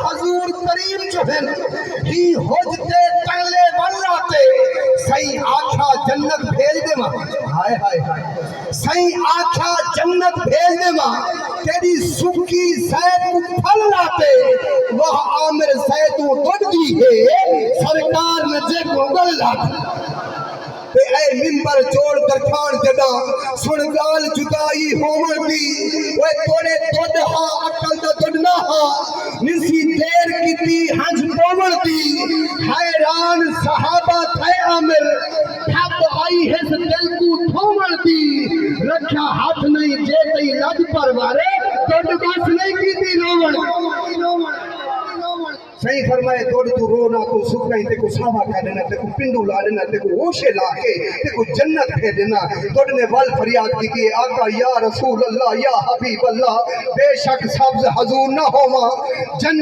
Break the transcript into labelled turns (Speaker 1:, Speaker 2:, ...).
Speaker 1: حضور کریم جو ہے ہی ہوجتے تنگلے بناتے سائیں آکھا جنت بھیج دے ماں ہائے ہائے ہائے سائیں آکھا جنت بھیج دے ماں تیری سکی زید کو پھل لاتے وہ عامر زیدوں دڑ دی ہے سرکار نجے کو گل لاتے اے منبر جوڑ کر کھان جدا سنگال جدائی ہومر دی وہ توڑے توڑ ہاں اکل دا توڑنا ہاں نسی دیر کی تی ہنج پومر دی حیران صحابہ تھے عامر تھپ آئی ہے سے دل کو تھومر دی رکھا ہاتھ نہیں جیتے لد پروارے توڑ باس نہیں کی تی نومر صحیح فرمائے توڑ تو رونا تو سکھائی تے کو ساوا کر دینا تے کو پنڈو لا دینا تے کو ہوشے لا کے تے کو جنت پھیر دینا توڑ نے وال فریاد کی کہ آقا یا رسول اللہ یا حبیب اللہ بے شک سبز حضور نہ ہو ماں جنت